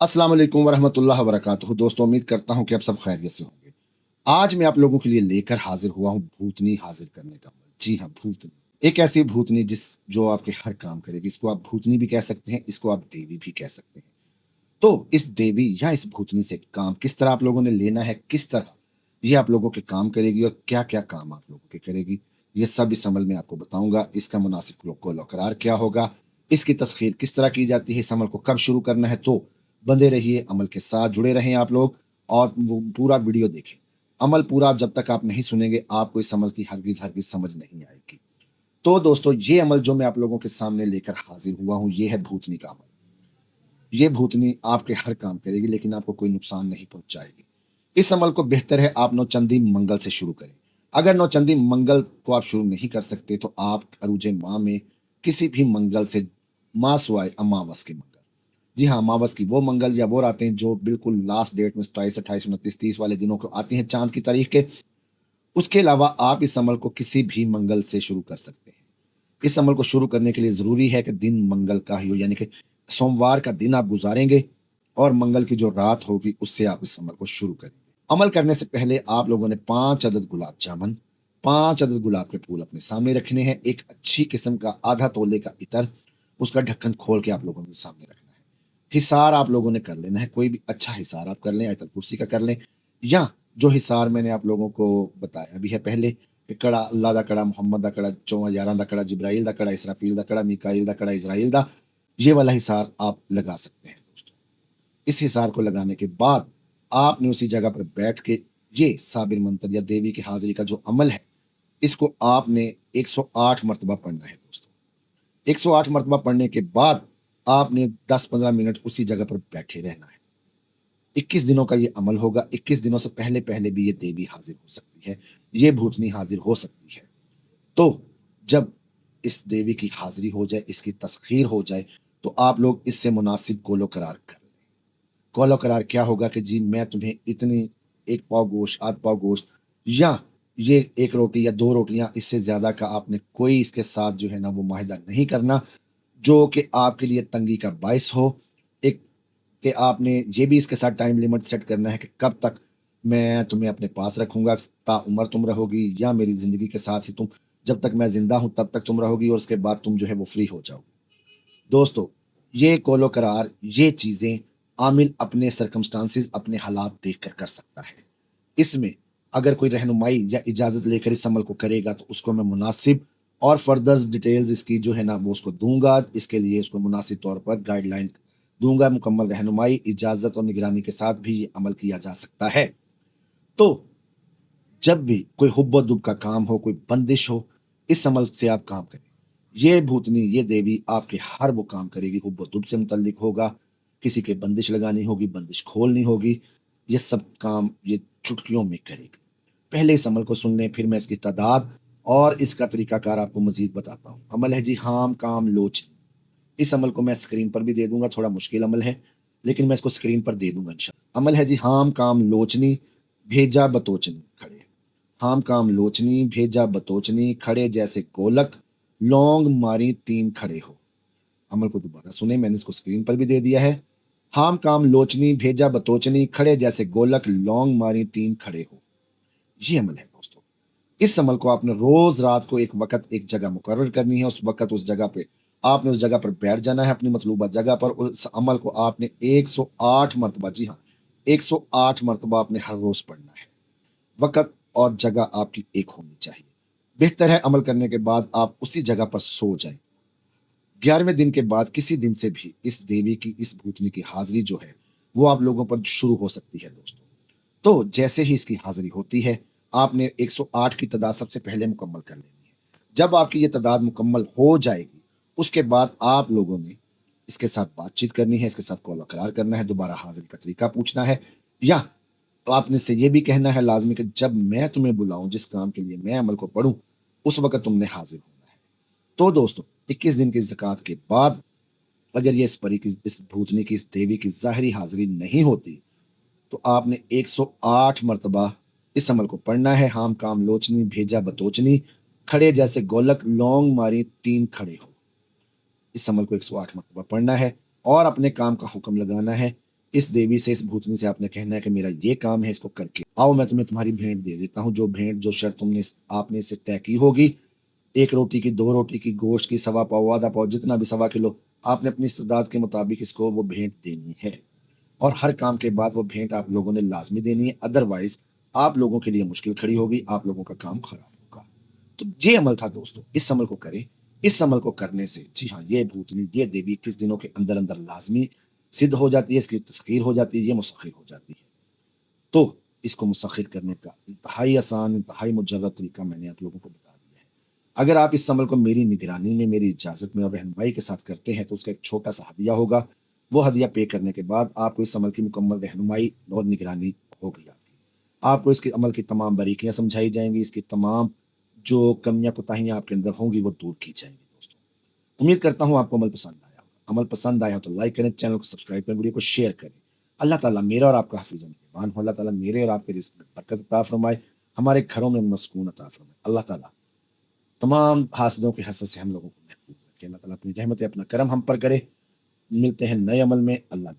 अस्सलाम वालेकुम वरहमतुल्लाह वबरकातुहू। दोस्तों, उम्मीद करता हूँ कि आप सब खैरियत से होंगे। आज मैं आप लोगों के लिए लेकर हाजिर हुआ हूँ भूतनी हाजिर करने का अमल। जी हाँ, भूतनी। एक ऐसी भूतनी जो आपके हर काम करेगी। इसको आप भूतनी भी कह सकते हैं, इसको आप देवी भी कह सकते हैं। तो इस देवी या इस भूतनी से काम किस तरह आप लोगों ने लेना है, किस तरह ये आप लोगों के काम करेगी और क्या-क्या काम आप लोगों के करेगी, ये सब इस अमल में आपको बताऊँगा। इसका मुनासिब कौल-व-करार क्या होगा, इसकी तस्खीर किस तरह की जाती है, इस अमल को कब शुरू करना है। तो बंधे रहिए, अमल के साथ जुड़े रहें आप लोग और वो पूरा वीडियो देखें। अमल पूरा जब तक आप नहीं सुनेंगे, आपको इस अमल की हरगिज़-हरगिज़ समझ नहीं आएगी। तो दोस्तों, ये अमल जो मैं आप लोगों के सामने लेकर हाज़िर हुआ हूँ, ये है भूतनी का अमल। ये भूतनी आपके हर काम करेगी लेकिन आपको कोई नुकसान नहीं पहुंचाएगी। इस अमल को बेहतर है आप नौचंदी मंगल से शुरू करें। अगर नौचंदी मंगल को आप शुरू नहीं कर सकते तो आप अरूजे माह में किसी भी मंगल से, माह सुवाए अमावस के मंगल। जी हाँ, अमावस की वो मंगल या वो रातें जो बिल्कुल लास्ट डेट में 27, 28, 29, 30 वाले दिनों को आती हैं चांद की तारीख के। उसके अलावा आप इस अमल को किसी भी मंगल से शुरू कर सकते हैं। इस अमल को शुरू करने के लिए ज़रूरी है कि दिन मंगल का ही हो, यानी कि सोमवार का दिन आप गुज़ारेंगे और मंगल की जो रात होगी उससे आप इस अमल को शुरू करेंगे। अमल करने से पहले आप लोगों ने 5 अदद गुलाब जामुन, 5 अदद गुलाब के फूल अपने सामने रखने हैं। एक अच्छी किस्म का आधा तोले का इत्र, उसका ढक्कन खोल के आप लोगों ने सामने रखना है। हिसार आप लोगों ने कर लेना है, कोई भी अच्छा हिसार आप कर लें, आयतल कुर्सी का कर लें, या जो हिसार मैंने आप लोगों को बताया भी है पहले कि कड़ा अल्लाह दा कड़ा, मोहम्मद दा कड़ा, चौवां यारां दा कड़ा, जिब्राइल दा कड़ा, इसराफील दा कड़ा, मीकाईल दा कड़ा, इज़राइल दा, ये वाला हिसार आप लगा सकते हैं दोस्तों। इस हिसार को लगाने के बाद आपने उसी जगह पर बैठ के ये साबिर मंतर या देवी की हाज़िरी का जो अमल है, इसको आपने 108 मर्तबा पढ़ना है दोस्तों। 108 मर्तबा पढ़ने के बाद आपने 10-15 मिनट उसी जगह पर बैठे रहना है। 21 दिनों का ये अमल होगा। 21 दिनों से पहले-पहले भी ये देवी हाज़िर हो सकती है, ये भूतनी हाज़िर हो सकती है। तो जब इस देवी की हाज़िरी हो जाए, इसकी तस्ख़ीर हो जाए, तो आप लोग इससे मुनासिब कौलो-करार कर लें। कौलो-करार क्या होगा कि जी मैं तुम्हें इतनी 1 पाव गोश्त, आध पाव गोश्त, या ये 1 रोटी या 2 रोटियाँ, इससे ज़्यादा का आपने कोई इसके साथ जो है ना वो माहिदा नहीं करना, जो कि आपके लिए तंगी का बायस हो। एक कि आपने ये भी इसके साथ टाइम लिमिट सेट करना है कि कब तक मैं तुम्हें अपने पास रखूँगा, ताउम्र तुम रहोगी या मेरी ज़िंदगी के साथ ही तुम, जब तक मैं ज़िंदा हूँ तब तक तुम रहोगी और उसके बाद तुम जो है वो फ्री हो जाओगी। दोस्तों, ये कौलो करार, ये चीज़ें आमिल अपने सर्कमस्टांसेस, अपने हालात देखकर कर सकता है। इसमें अगर कोई रहनुमाई या इजाज़त लेकर इस अमल को करेगा तो उसको मैं मुनासिब और फर्दर डिटेल्स इसकी जो है ना वो उसको दूँगा। इसके लिए उसको मुनासिब तौर पर गाइडलाइन दूँगा, मुकम्मल रहनुमाई, इजाज़त और निगरानी के साथ भी ये अमल किया जा सकता है। तो जब भी कोई हुब्ब-दुब का काम हो, कोई बंदिश हो, इस अमल से आप काम करें। ये भूतनी, ये देवी आपके हर वो काम करेगी, हुब्ब-दुब से मुतल्लिक होगा, किसी के बंदिश लगानी होगी, बंदिश खोलनी होगी, ये सब काम ये चुटकियों में करेगी। पहले इस अमल को सुन लें, फिर मैं इसकी तादाद और इसका तरीकाकार आपको मज़ीद बताता हूँ। अमल है जी हाम, काम, लोचनी। इस अमल को मैं स्क्रीन पर भी दे दूँगा, थोड़ा मुश्किल अमल है, लेकिन मैं इसको स्क्रीन पर दे दूँगा इंशाअल्लाह। अमल है जी हाम, काम, लोचनी, भेजा बतोचनी, खड़े। हाम काम लोचनी, भेजा बतोचनी, खड़े जैसे गोलक, लौंग मारी 3 खड़े हो। अमल को दोबारा सुने, मैंने इसको स्क्रीन पर भी दे दिया है। हाम काम लोचनी, भेजा बतोचनी, खड़े जैसे गोलक, लौंग मारी 3 खड़े हो। ये अमल है दोस्तों। इस अमल को आपने रोज़ रात को एक वक़्त, एक जगह मुकर्रर करनी है, उस वक़्त उस जगह पे आपने उस जगह पर बैठ जाना है अपनी मतलूबा जगह पर, और उस अमल को आपने 108 मर्तबा, जी हाँ, 108 मर्तबा आपने हर रोज़ पढ़ना है। वक़्त और जगह आपकी एक होनी चाहिए। बेहतर है अमल करने के बाद आप उसी जगह पर सो जाएँ। 11वें दिन के बाद किसी दिन से भी इस देवी की, इस भूतनी की हाज़िरी जो है, वो आप लोगों पर शुरू हो सकती है दोस्तों। तो जैसे ही इसकी हाज़िरी होती है, आपने 108 की तादाद सबसे पहले मुकम्मल कर लेनी है। जब आपकी ये तादाद मुकम्मल हो जाएगी, उसके बाद आप लोगों ने इसके साथ बातचीत करनी है, इसके साथ कौल-व-करार करना है, दोबारा हाज़िरी का तरीका पूछना है, या तो आपने इससे ये भी कहना है लाज़मी कि जब मैं तुम्हें बुलाऊँ, जिस काम के लिए मैं अमल को पढ़ूँ, उस वक़्त तुमने हाज़िर होना है। तो दोस्तों, 21 दिन की ज़कात के बाद अगर ये इस परी की, इस भूतनी की, इस देवी की ज़ाहिरी हाज़िरी नहीं होती, तो आपने 108 मर्तबा इस अमल को पढ़ना है। हाम काम लोचनी, भेजा बतोचनी, खड़े जैसे गोलक, लौंग मारी 3 खड़े हो। इस अमल को 108 मर्तबा पढ़ना है और अपने काम का हुक्म लगाना है। इस देवी से, इस भूतनी से आपने कहना है कि मेरा ये काम है, इसको करके आओ, मैं तुम्हें तुम्हारी भेंट दे देता हूँ। जो भेंट, जो शर्त आपने इससे तय की होगी, 1 रोटी की, 2 रोटी की, गोश्त की, सवा पाव, आधा पाव, जितना भी, सवा किलो, आपने अपनी इस्तेदाद के मुताबिक इसको वो भेंट देनी है। और हर काम के बाद वो भेंट आप लोगों ने लाज़मी देनी है, अदरवाइज़ आप लोगों के लिए मुश्किल खड़ी होगी, आप लोगों का काम खराब होगा। तो ये अमल था दोस्तों, इस अमल को करें। इस अमल को करने से जी हाँ, ये भूतनी, ये देवी 21 दिनों के अंदर-अंदर लाज़मी सिद्ध हो जाती है, इसकी तस्ख़ीर हो जाती है, ये मुसख़्ख़िर हो जाती है। तो इसको मुसख़्ख़िर करने का इंतहाई आसान, इंतहाई मुजर्रब तरीका मैंने आप लोगों को बता दिया है। अगर आप इस अमल को मेरी निगरानी में, मेरी इजाज़त में और रहनुमाई के साथ करते हैं, तो उसका एक छोटा-सा हदिया होगा। वो हदिया पे करने के बाद आपको इस अमल की मुकम्मल रहनुमाई और निगरानी होगी आपकी। आपको इसके अमल की तमाम बारीकियाँ समझाई जाएँगी, इसकी तमाम जो कमियाँ, कोताहियाँ आपके अंदर होंगी, वो दूर की जाएँगी दोस्तों। उम्मीद करता हूँ आपको अमल पसंद आया होगा। अमल पसंद आया हो तो लाइक करें, चैनल को सब्सक्राइब करें, वीडियो को शेयर करें। अल्लाह ताला मेरा और आपका हाफ़िज़ व निगहबान हो। अल्लाह ताला मेरे और आपके रिज़्क़ में बरकत अता फ़रमाए, हमारे घरों में अमन व सुकून अता फ़रमाए। अल्लाह ताला तमाम हासदों के हसद से हम लोगों को महफ़ूज़ रखे। अल्लाह ताला अपनी रहमत, अपना करम हम पर करे। मिलते हैं नए अमल में। अल्लाह